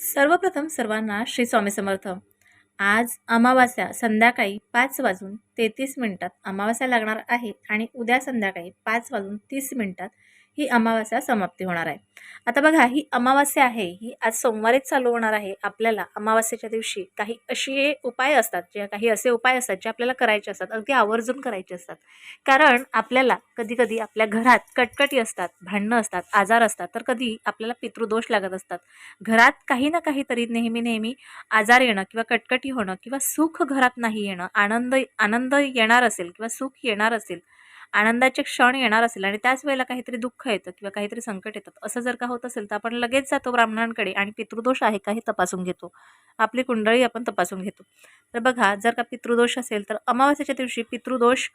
सर्वप्रथम सर्वांना श्री स्वामी समर्थ. आज अमावास्या संध्याकाळी 5:33 अमावास्या लागणार आहे आणि उद्या संध्याकाळी 5:30 ही अमावास्या समाप्ती होणार आहे. आता बघा, ही अमावास्या आहे, ही आज सोमवारीच चालू होणार आहे. आपल्याला अमावास्येच्या दिवशी काही असे उपाय असतात, काही असे उपाय असतात जे आपल्याला करायचे असतात, अगदी आवर्जून करायचे असतात. कारण आपल्याला कधी-कधी आपल्या घरात कटकटी असतात, भांडणं असतात, आजार असतात, तर कधी आपल्याला पितृदोष लागत असतात. घरात काही ना काहीतरी नेहमी आजार येणं किंवा कटकटी होणं किंवा सुख घरात नाही येणं, आनंद आनंद येणार असेल किंवा सुख येणार असेल, आनंदाचे क्षण येणार असेल आणि त्याच वेळेला काहीतरी दुःख येतं किंवा काहीतरी संकट येतात, असं जर का होत असेल तर आपण लगेच जातो ब्राह्मणांकडे आणि पितृदोष आहे का हे तपासून घेतो. आपली कुंडळी आपण तपासून घेतो. तर बघा, जर का पितृदोष असेल तर अमावास्येच्या दिवशी पितृदोष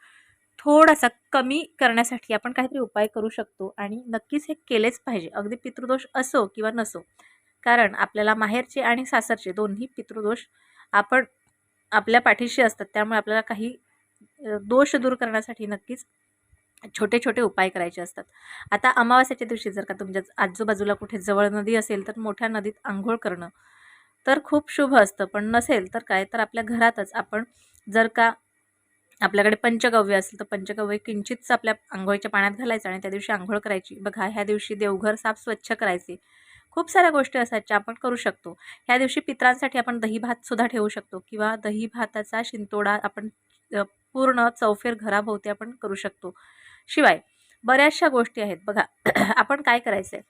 थोडासा कमी करण्यासाठी आपण काहीतरी उपाय करू शकतो आणि नक्कीच हे केलेच पाहिजे, अगदी पितृदोष असो किंवा नसो. कारण आपल्याला माहेरचे आणि सासरचे दोन्ही पितृदोष आपण आपल्या पाठीशी असतात. त्यामुळे आपल्याला काही दोष दूर करण्यासाठी नक्कीच छोटे छोटे उपाय करायचे असतात. आता अमावास्येच्या दिवशी जर का तुमच्या आजूबाजूला कुठे जवळ नदी असेल तर मोठ्या नदीत आंघोळ करणं तर खूप शुभ असतं. पण नसेल तर काय, तर आपल्या घरातच आपण जर का आपल्याकडे पंचगव्य असेल तर पंचगव्य किंचितच आपल्या आंघोळीच्या पाण्यात घालायचं आणि त्या दिवशी आंघोळ करायची. बघा, ह्या दिवशी देवघर साफ स्वच्छ करायचे. खूप साऱ्या गोष्टी असतात ज्या आपण करू शकतो. ह्या दिवशी पितरांसाठी आपण दही भात सुद्धा ठेवू शकतो किंवा दही भाताचा शिंतोडा आपण पूर्ण चौफेर घराभोवती आपण करू शकतो. शिवाय बऱ्याचशा गोष्टी आहेत बघा. आपण काय करायचं आहे,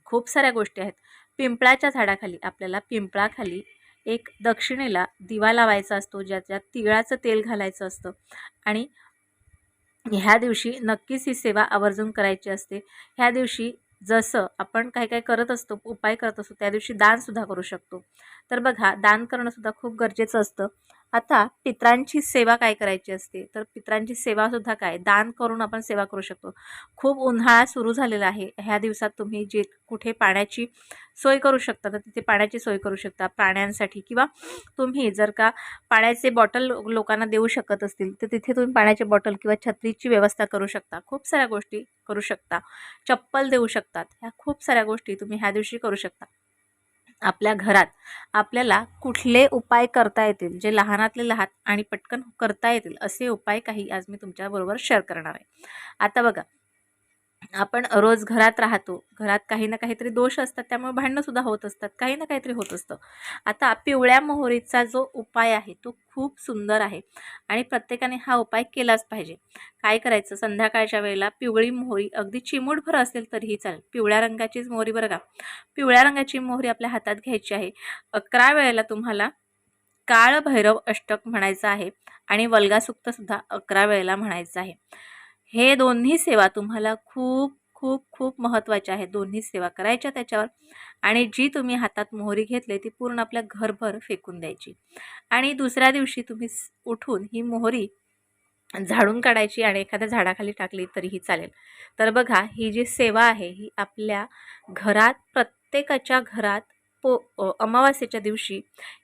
खूप साऱ्या गोष्टी आहेत. पिंपळाच्या झाडाखाली आपल्याला पिंपळाखाली एक दक्षिणेला दिवा लावायचा असतो, ज्याच्यात तिळाचं तेल घालायचं असतं आणि ह्या दिवशी नक्कीच ही सेवा आवर्जून करायची असते. ह्या दिवशी जसं आपण काय काय करत असतो, उपाय करत असतो, त्या दिवशी दानसुद्धा करू शकतो. तर बघा, दान करणंसुद्धा खूप गरजेचं असतं. आता पितरांची सेवा काय करायची असते, तर पितरांची सेवासुद्धा काय दान करून आपण सेवा करू शकतो. खूप उन्हाळा सुरू झालेला आहे. ह्या दिवसात तुम्ही जे कुठे पाण्याची सोय करू शकता तर तिथे पाण्याची सोय करू शकता प्राण्यांसाठी, किंवा तुम्ही जर का पाण्याचे बॉटल लोकांना देऊ शकत असतील तर तिथे तुम्ही पाण्याची बॉटल किंवा छत्रीची व्यवस्था करू शकता. खूप साऱ्या गोष्टी करू शकता. चप्पल देऊ शकतात. ह्या खूप साऱ्या गोष्टी तुम्ही ह्या दिवशी करू शकता. आपल्या घरात आपल्याला कुठले उपाय करता येतील, जे लहानातले लहान आणि पटकन करता येतील असे उपाय काही आज मी तुमच्याबरोबर शेअर करणार आहे. आता बघा, आपण रोज घरात राहतो, घरात काही ना काहीतरी दोष असतात, त्यामुळे भांडणंसुद्धा होत असतात, काही ना काहीतरी होत असतं. आता पिवळ्या मोहरीचा जो उपाय आहे तो खूप सुंदर आहे आणि प्रत्येकाने हा उपाय केलाच पाहिजे. काय करायचं, संध्याकाळच्या वेळेला पिवळी मोहरी अगदी चिमूटभर असेल तरीही चालेल, पिवळ्या रंगाचीच मोहरी बरं का. पिवळ्या रंगाची मोहरी आपल्या हातात घ्यायची आहे. 11 वेळेला तुम्हाला काळ भैरव अष्टक म्हणायचं आहे आणि वल्गासुक्तसुद्धा 11 वेळेला म्हणायचं आहे. हे दोन्ही सेवा तुम्हाला खूप खूप खूप महत्त्वाच्या आहेत. दोन्ही सेवा करायच्या त्याच्यावर आणि जी तुम्ही हातात मोहरी घेतली ती पूर्ण आपल्या घरभर फेकून द्यायची आणि दुसऱ्या दिवशी तुम्ही उठून ही मोहरी झाडून काढायची आणि एखाद्या झाडाखाली टाकली तरीही चालेल. तर बघा, ही जी सेवा आहे ही आपल्या घरात, प्रत्येकाच्या घरात अमावास्येच्या दिवशी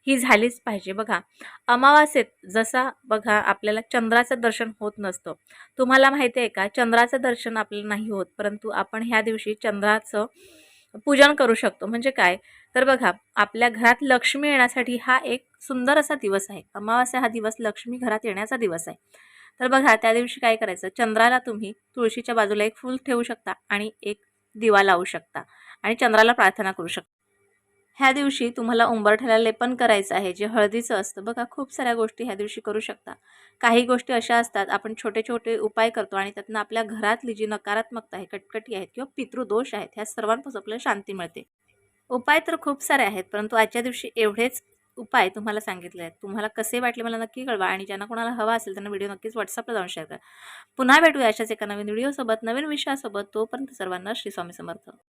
ही झालीच पाहिजे. बघा, अमावास्येत जसा बघा आपल्याला चंद्राचं दर्शन होत नसतं. तुम्हाला माहिती आहे का, चंद्राचं दर्शन आपल्याला नाही होत, परंतु आपण ह्या दिवशी चंद्राचं पूजन करू शकतो. म्हणजे काय, तर बघा, आपल्या घरात लक्ष्मी येण्यासाठी हा एक सुंदर असा दिवस आहे. अमावास्या हा दिवस लक्ष्मी घरात येण्याचा दिवस आहे. तर बघा, त्या दिवशी काय करायचं, चंद्राला तुम्ही तुळशीच्या बाजूला एक फूल ठेवू शकता आणि एक दिवा लावू शकता आणि चंद्राला प्रार्थना करू शकता. ह्या दिवशी तुम्हाला उंबरठ्याला लेपन करायचं आहे, जे हळदीचं असतं. बघा, खूप साऱ्या गोष्टी ह्या दिवशी करू शकता. काही गोष्टी अशा असतात, आपण छोटे छोटे उपाय करतो आणि त्यातनं आपल्या घरातली जी नकारात्मकता आहे, कटकटी आहेत किंवा पितृदोष आहेत, ह्या सर्वांपासून आपल्याला शांती मिळते. उपाय तर खूप सारे आहेत, परंतु आजच्या दिवशी एवढेच उपाय तुम्हाला सांगितले आहेत. तुम्हाला कसे वाटले मला नक्की कळवा आणि ज्यांना कोणाला हवा असेल त्यांना व्हिडिओ नक्कीच व्हॉट्सअपला जाऊन शेअर करा. पुन्हा भेटूया अशाच एका नवीन व्हिडिओसोबत, नवीन विषयासोबत. तोपर्यंत सर्वांना श्री स्वामी समर्थ.